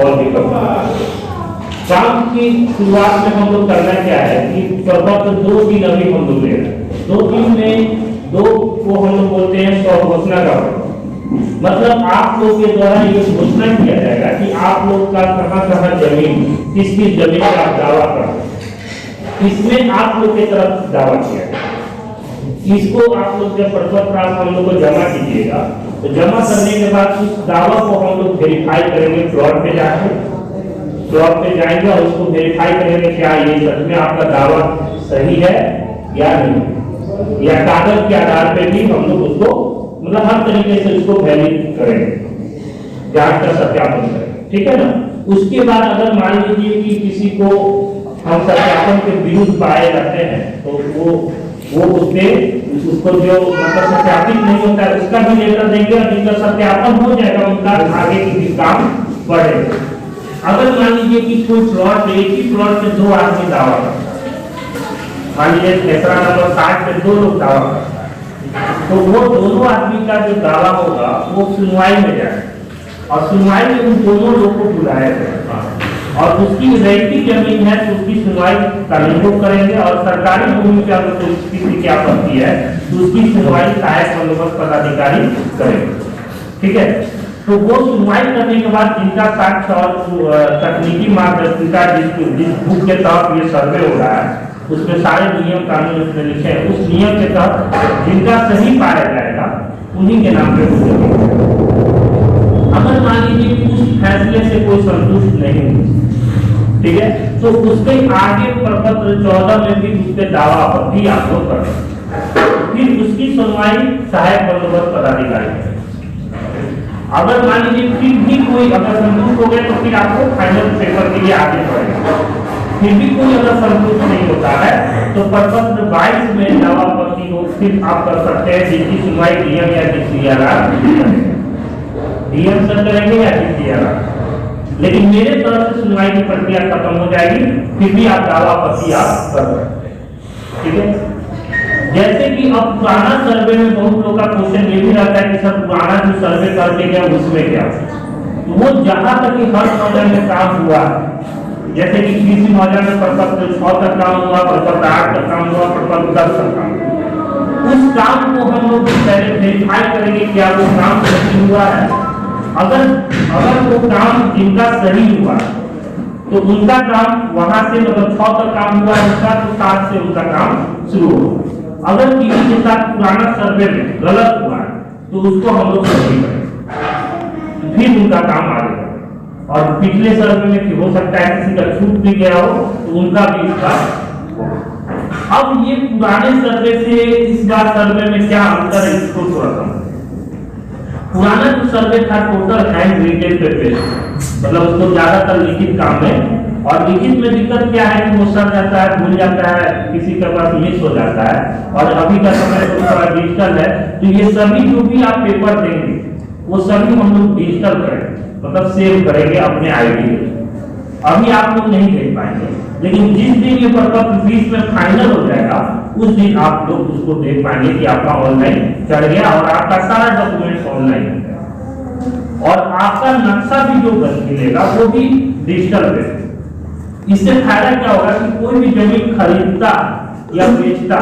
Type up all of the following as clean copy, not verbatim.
बहुत ही कम। काम की शुरुआत में हम लोग करना क्या है कि प्रपत्र 2-3 अभी हम लोग ले रहे हैं। 2-3 में 2 को हम लोग बोलते हैं स्वघोषणा का, मतलब आप लोग के द्वारा ये घोषणा किया जाएगा कि आप लोग का कहाँ जमीन, किस जमीन का आप दावा कर, इसमें आप लोग की तरफ दावा किया जाएगा। इसको आप लोग जब प्रपत्र आप हम लोग को जमा कीजिएगा तो जमा करने के बाद उस दावा को हम लोग वेरीफाई करेंगे, प्लॉट पे जाके प्लॉट पे जाएंगे और उसको वेरीफाई करेंगे क्या ये सच में आपका दावा सही है या नहीं, या कागज के आधार पे भी हम लोग उसको मतलब हर तरीके से उसको वैलिड करेंगे, जांच का सत्यापन करेंगे, ठीक है ना। उसके बाद अगर मान लीजिए कि किसी को हम सत्यापन के विरुद्ध पाए जाते हैं तो वो उसको जो मतलब सत्यापित नहीं होता है उसका भी लेटर देंगे और जिनका सत्यापन हो जाएगा उनका आगे की काम बढ़ेगा। अगर मान लीजिए कि कोई प्लॉट, एक ही प्लॉट पे 2 आदमी दावा करता है, मान लीजिए खेसरा नंबर 60 पे 2 लोग दावा करता है, तो वो दोनों आदमी का जो दावा होगा वो सुनवाई में जाएगा और सुनवाई में उन दोनों लोग को बुलाया जाएगा और उसकी रैयती जमीन है तो उसकी सुनवाई कानून को करेंगे और सरकारी भूमि पे अगर कोई किसी की आपत्ति है तो उसकी सुनवाई सहायक बंदोबस्त पदाधिकारी करेंगे, ठीक है। तो वो सुनवाई करने के बाद जिनका साक्ष्य और तकनीकी मार्गदर्शिका जिस बुक के तहत ये सर्वे हो रहा है उसमें सारे नियम कानून उसमें लिखे हैं, उस नियम के तहत जिनका सही पाया जाएगा उन्हीं के नाम पे हो जाएगा। अगर मान लीजिए कि उस फैसले से कोई संतुष्ट नहीं है, ठीक है, तो उसके आगे प्रपत्र 14 में भी उसके दावा आपत्ति आप लोग कर सकते हैं, फिर उसकी सुनवाई सहायक बंदोबस्त पदाधिकारी करेंगे। अगर मान लीजिए फिर भी कोई अगर संतुष्ट हो गया तो फिर आपको फाइनल पेपर के लिए आगे बढ़ेगा। फिर भी कोई अगर संतुष्ट नहीं होता है तो प्रपत्र 22 में दावा आपत्ति को फिर आप कर सकते हैं, जिसकी सुनवाई डीएम या डीसीआरआर डीएम सर करेंगे या डीसीआरआर, लेकिन मेरे तरफ से सुनवाई की प्रक्रिया खत्म हो जाएगी, फिर भी आप दावा आपत्ति आप कर सकते हैं, ठीक है। जैसे कि अब पुराना सर्वे में बहुत लोगों का क्वेश्चन ये भी रहता है कि सर पुराना जो सर्वे करके गया उसमें क्या, तो वो जहां तक कि हर मौजा में काम हुआ, जैसे कि किसी मौजा में प्रपत्र 6 तक काम हुआ, प्रपत्र 8 तक काम हुआ, प्रपत्र 10 तक काम हुआ, उस काम को हम लोग पहले वेरीफाई करेंगे क्या वो काम सही हुआ है। अगर वो काम जिनका सही हुआ तो उनका काम वहां से मतलब 6 तक काम हुआ उनका तो 7 से उनका काम शुरू होगा। अगर किसी के साथ पुराना सर्वे में गलत हुआ तो उसको हम लोग सही करें, फिर उनका काम आगे बढ़े। और पिछले सर्वे में हो सकता है किसी का छूट भी गया हो तो उनका भी इसका। अब ये पुराने सर्वे से इस बार सर्वे में क्या अंतर है इसको थोड़ा समझ। पुराना जो सर्वे था टोटल हैंड रिटेन पे मतलब उसको ज्यादातर लिखित काम है और लिखित में दिक्कत क्या है कि वो सर जाता है, भूल जाता है, किसी के पास मिस हो जाता है। और अभी का समय तो थोड़ा डिजिटल है तो ये सभी जो भी आप पेपर देंगे वो सभी हम लोग डिजिटल करेंगे, मतलब सेव करेंगे अपने आईडी। अभी आप लोग नहीं देख पाएंगे, लेकिन जिस दिन ये प्रपत्र 20 में फाइनल हो जाएगा उस दिन आप लोग उसको देख पाएंगे कि आपका ऑनलाइन चढ़ गया और आपका सारा डॉक्यूमेंट ऑनलाइन हो गया और आपका नक्शा भी जो मिलेगा वो भी डिजिटल पे। इससे फायदा क्या होगा कि कोई भी जमीन खरीदता या बेचता,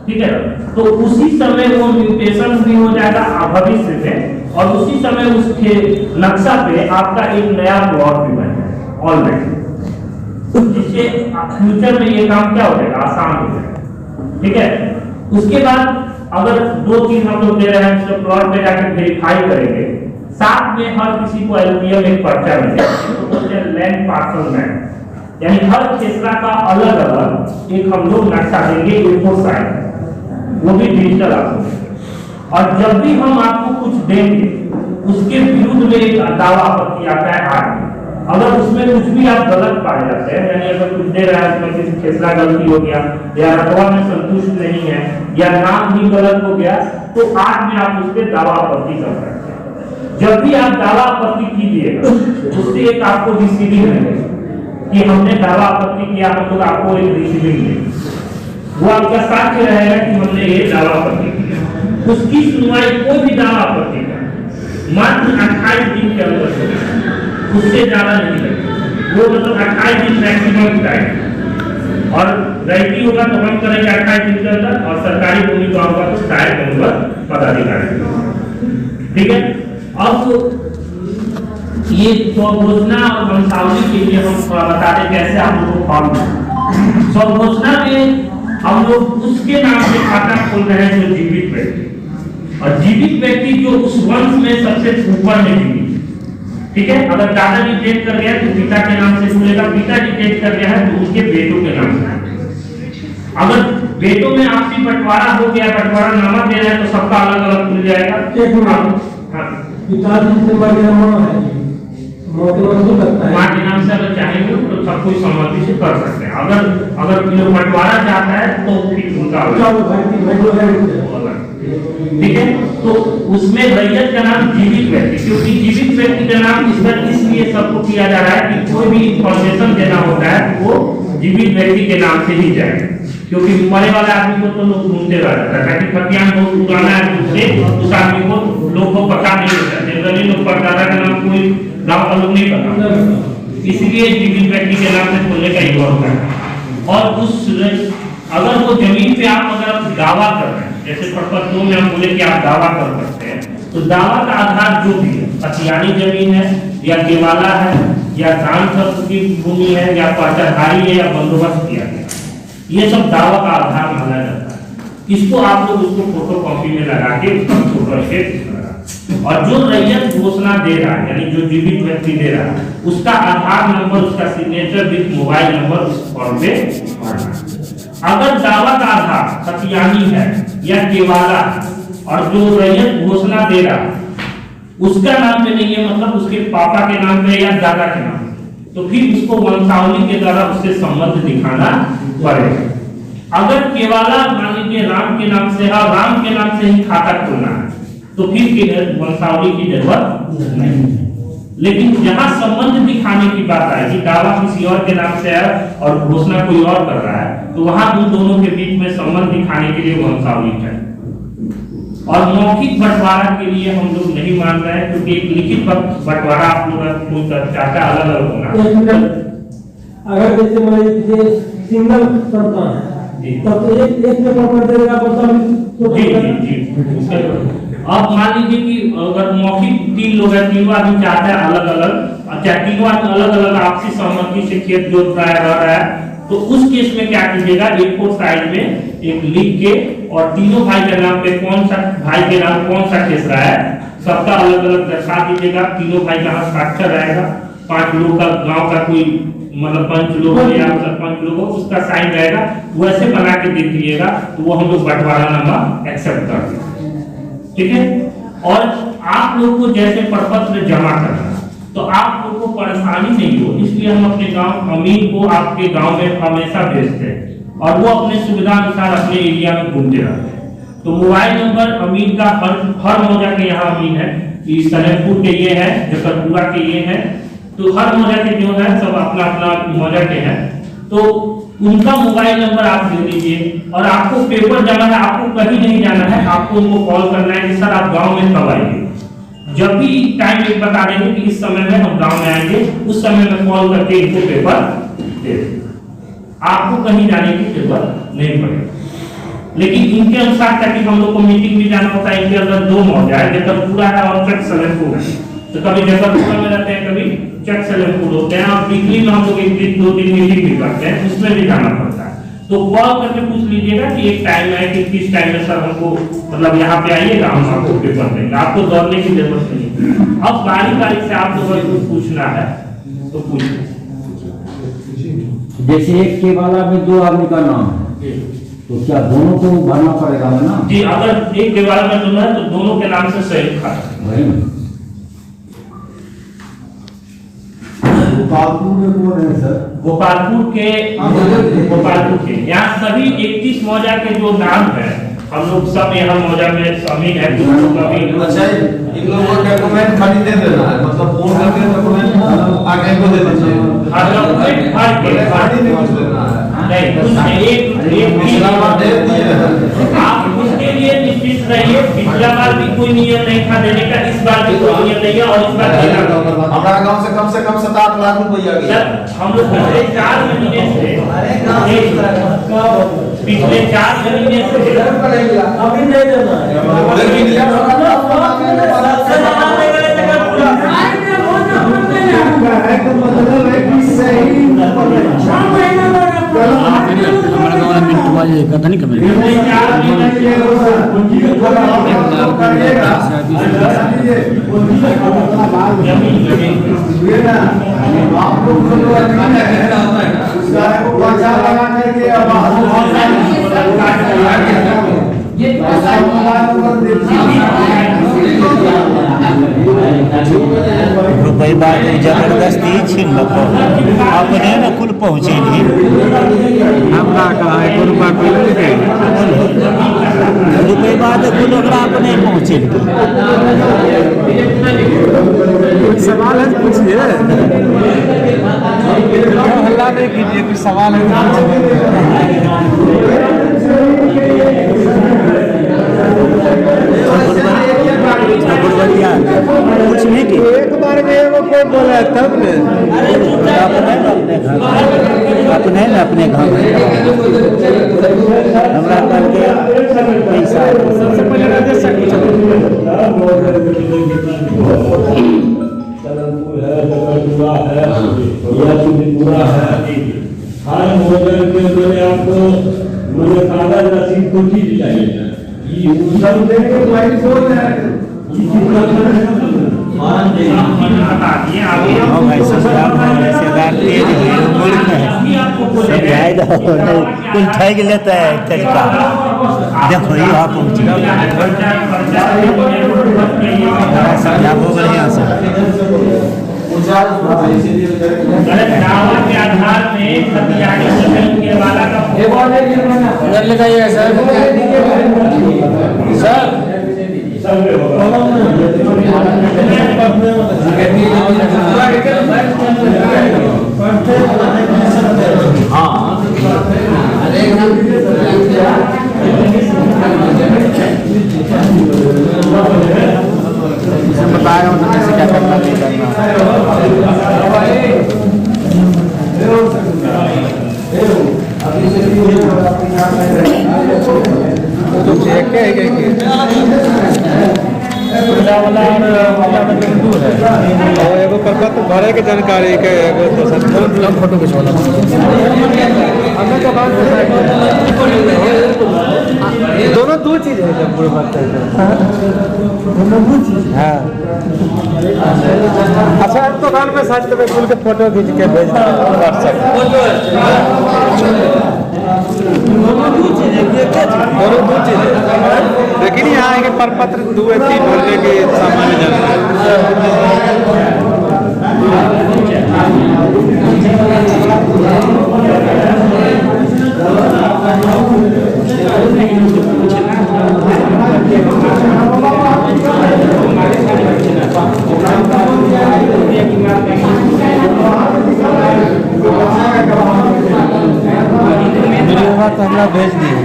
ठीक है, तो उसी समय वो म्यूटेशन भी हो जाएगा भविष्य में और उसी समय उसके नक्शा पे आपका एक नया प्लॉट भी बन जाएगा ऑनलाइन, जिससे फ्यूचर में ये काम क्या हो जाएगा, आसान हो जाएगा, ठीक है। उसके बाद अगर 2 चीज हम लोग दे रहे हैं तो प्लॉट पे जाकर वेरीफाई करेंगे, साथ में हर किसी को एलपीएम एक पर्चा मिलेगा, लैंड पार्सल मैप, यानी हर खेसरा का अलग अलग एक हम लोग नक्शा देंगे A4 साइज, वो भी डिजिटल आपको। और जब भी हम आपको कुछ देंगे उसके विरुद्ध में एक दावा आपत्ति आता है आगे। अगर उसमें कुछ भी आप गलत पाए जाते हैं, यानी अगर कुछ दे रहा है उसमें किसी खेसरा गलती हो गया या रकबा में संतुष्ट नहीं है या नाम भी गलत हो गया तो आज में आप उस पर दावा आपत्ति कर सकते हैं। जब भी आप दावा आपत्ति कीजिएगा उससे एक आपको रिसीविंग मिलेगी कि हमने दावा आपत्ति किया, हम लोग आपको एक रिसीविंग देंगे, वो आपका साक्ष्य रहेगा कि हमने ये दावा आपत्ति किया। उसकी सुनवाई कोई भी दावा आपत्ति का मात्र 28 दिन के अंदर उससे ज्यादा नहीं लगेगा। वो मतलब 28 दिन मैक्सिमम टाइम, और रैयती होगा तो हम करेंगे 28 दिन के अंदर, और सरकारी भूमि का होगा तो सहायक अनुबंध पदाधिकारी। ठीक है। अब ये स्वघोषणा और वंशावली के लिए हम बता दें कैसे आप लोगों को फॉर्म। स्वघोषणा में हम लोग उसके नाम से खाता खोल रहे हैं जो जीवित व्यक्ति, और जीवित व्यक्ति जो उस वंश में सबसे ऊपर में जीवित। ठीक है। अगर दादाजी डेथ कर गया तो पिता के नाम से खुलेगा, पिताजी डेथ कर गया है तो उसके बेटों के नाम से। अगर बेटों में आपसी बंटवारा हो गया, बंटवारा नामा दे रहे हैं तो सबका अलग अलग खुल जाएगा। पिताजी से बड़े मां है, मां के नाम से अगर चाहेंगे तो सब कोई सहमति से कर सकते हैं। अगर बंटवारा चाहता है तो फिर उनका ठीक है। तो उसमें रैयत का नाम जीवित व्यक्ति, क्योंकि जीवित व्यक्ति का नाम इसलिए सबको किया जा रहा है कि कोई भी इंफॉर्मेशन देना होता है वो जीवित व्यक्ति के नाम से ही जाए, क्योंकि मरे वाले आदमी को तो लोग ढूंढते रहता है कि खतियान बहुत पुराना है, उससे उस आदमी को लोग को पता नहीं होता। जनरली लोग परदादा का नाम कोई गांव का लोग नहीं पता, इसलिए जीवित व्यक्ति के नाम से खोलने का युवा होता है। और उस अगर वो जमीन पे आप अगर दावा कर रहे हैं, जैसे पर्पस 2 में हम बोले कि आप दावा कर सकते हैं, तो दावा का आधार जो भी है, अतियानी जमीन है या केवाला है या दान शर्त की भूमि है या पाचाधारी है या बंदोबस्त किया गया, ये सब दावा का आधार माना जाता है। इसको आप लोग उसको फोटो कॉपी में लगा के उसका फोटो स्टेट लगा, और जो रैयत घोषणा दे रहा है यानी जो जीवित व्यक्ति दे रहा है उसका आधार नंबर, उसका सिग्नेचर विद मोबाइल नंबर उस फॉर्म पे भरना। अगर दावा का आधार खतियानी है या केवाला और जो रैयत घोषणा दे रहा है उसका नाम पे नहीं है, मतलब उसके पापा के नाम पे या दादा के नाम पे, तो फिर उसको वंशावली के द्वारा उससे संबंध दिखाना पड़ेगा। अगर केवाला मान लीजिए राम के नाम से है, राम के नाम से ही खाता खोलना है, तो फिर वंशावली की जरूरत नहीं। लेकिन जहां संबंध दिखाने की बात आएगी, दावा किसी और के नाम से है और घोषणा कोई और कर रहा है, तो वहां उन दोनों के बीच में संबंध दिखाने के लिए वंशावली चाहिए। और मौखिक बंटवारा के लिए हम लोग नहीं मान रहे हैं, क्योंकि एक लिखित बंटवारा आप लोग चाचा अलग अलग होना। अगर जैसे मान सिंगल संतान है तब तो एक पेपर पर देगा जी। अब मान लीजिए कि अगर मौखिक 3 लोग हैं, तीनों आदमी चाहते हैं अलग अलग, चाहे तीनों आदमी अलग अलग आपसी सहमति से खेत जोत रहा है, रह रहा है, तो उस केस में क्या कीजिएगा, A4 साइड में एक लिख के और तीनों भाई के नाम पे कौन सा भाई के नाम कौन सा केस रहा है सबका अलग अलग दर्शा दीजिएगा। तीनों भाई का हस्ताक्षर रहेगा, 5 लोग का गांव का कोई मतलब पंच लोग या सरपंच लोग उसका साइन रहेगा, वैसे बना के दे दीजिएगा, तो वो हम लोग बंटवारा नामा एक्सेप्ट कर देंगे। ठीक है। और आप लोग को जैसे प्रपत्र जमा करना, तो आप लोग को परेशानी नहीं हो, इसलिए हम अपने गांव अमीन को आपके गांव में हमेशा भेजते हैं और वो अपने सुविधा अनुसार अपने एरिया में घूमते रहते हैं। तो मोबाइल नंबर अमीन का हर मौजा के यहाँ अमीन है, सलेमपुर के ये है, जकरपुरा के ये है, तो हर मौजा के जो है सब अपना अपना मौजा के हैं, तो उनका मोबाइल नंबर आप दे दीजिए। और आपको पेपर जमा है, आपको कहीं नहीं जाना है, आपको उनको कॉल करना है कि सर आप गांव में कब आएंगे। जब भी टाइम एक बता देंगे कि इस समय में हम गांव में आएंगे, उस समय में कॉल करके इनको पेपर दे देंगे, आपको कहीं जाने की जरूरत नहीं पड़ेगी। लेकिन इनके अनुसार ताकि हम लोग को मीटिंग भी जाना होता है, इनके अंदर 2 मौजा है, जकरपुरा है और चक सलेमपुर है, तो कभी जकरपुरा में रहते हैं, कभी चक सलेमपुर होते हैं, और वीकली में हम लोग 1-2 दिन मीटिंग भी करते हैं, उसमें भी जाना पड़ता है। तो कॉल करके पूछ लीजिएगा कि एक टाइम है कि किस टाइम में सर हमको मतलब यहाँ पे आइएगा, हम आपको पेपर देंगे, आपको दौड़ने की जरूरत नहीं। अब बारी से आप लोगों को पूछना है तो पूछिए। जैसे एक केवाला में 2 आदमी का नाम है, तो क्या दोनों को भरना पड़ेगा ना? जी, अगर एक केवाला में दोनों है तो दोनों के नाम से संयुक्त खाता है। गोपालपुर में कौन है सर? गोपालपुर के यहाँ सभी 31 मौजा के जो नाम है, हम लोग सब यहाँ मौजा में शामिल है। अच्छा, इन लोगों को डॉक्यूमेंट खाली दे देना है, मतलब फोन करके डॉक्यूमेंट आगे को दे देना है। हर डॉक्यूमेंट खाली नहीं कुछ देना है, नहीं कुछ एक दे दिए आप उसके लिए निश्चित रहिए, पिछला बार भी कोई नियम नहीं था देने का, इस बार भी कोई नियम नहीं है और इस बार देना होगा। हमारा गांव से कम 7-8 लाख रुपया गया। सर हम लोग पिछले 4 महीने से अभी नहीं देना है। कथा नहीं कमेंट रुपये बात जबरदस्ती छीन लो अपने न कुल पहुँचे नहीं हमरा कहा है कोई रुपया कोई नहीं दे रुपये बात कुल ओकरा अपने पहुँचे सवाल है तो पूछिए हल्ला नहीं कीजिए कुछ सवाल है कुछ नहीं की एक बार में वो कोई बोला तब ने अपने न अपने घर हमरा करके पैसा सबसे पहले राजेश पूरा है हर मोबाइल के मैंने आपको मैंने कागज रसीद को चीज चाहिए ये सब देने के भाई सोच है भाई ससुराल में रिश्तेदार तेज मुल्क है सब जाए कुल ठग लेता है तरीका देखो यहाँ पहुँची समझाबो बढ़िया से दावा के आधार में सत्याग्रह के वाला का उधर लगाइए सर सर बताया उन्होंने कैसे क्या करना नहीं करना एगो प्रपत्र भरे के जानकारी के एगो तो फोटो खिंचवाना दोनों दो चीज है जब पूरे बात दोनों दो चीज हाँ अच्छा अब तो काल में साथ में फूल के फोटो खींच के भेज व्हाट्सएप दोनों दो चीज लेकिन यहाँ आएंगे प्रपत्र 2 या 3 भरने के सामान्य जानकारी तो हमरा भेज दिए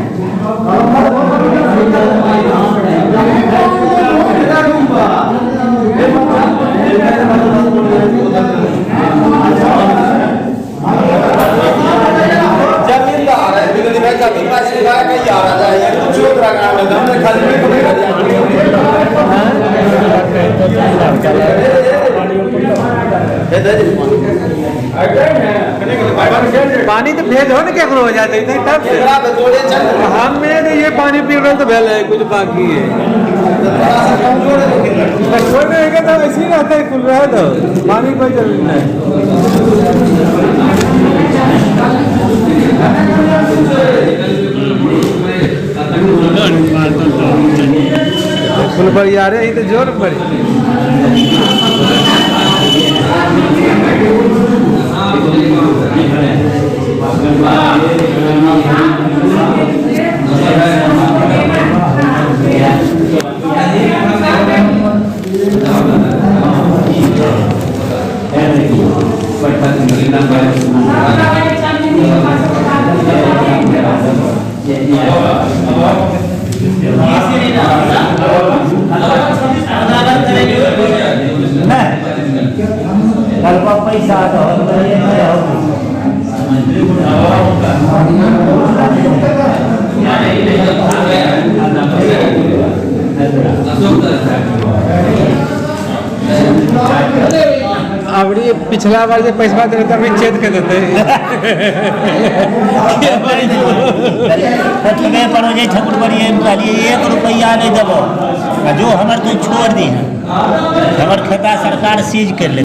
पानी तो भेज हो ना क्या हो जाते तब हमें ये पानी पी रहे तो भेल है कुछ बाकी है कोई रहेगा तो ऐसे ही रहता है खुल रहा है तो पानी कोई जरूरी नहीं फुल पर यार है तो जोर पड़ी कल का पैसा तो ये नहीं होगी अब ये पिछला बार जो पैसा दे तभी चेत के देते कथी पर हो जाए ठाकुर बड़ी कहलिए 1 रुपया नहीं देबो जो हमर तू छोड़ दी है हमर खाता सरकार सीज कर ले।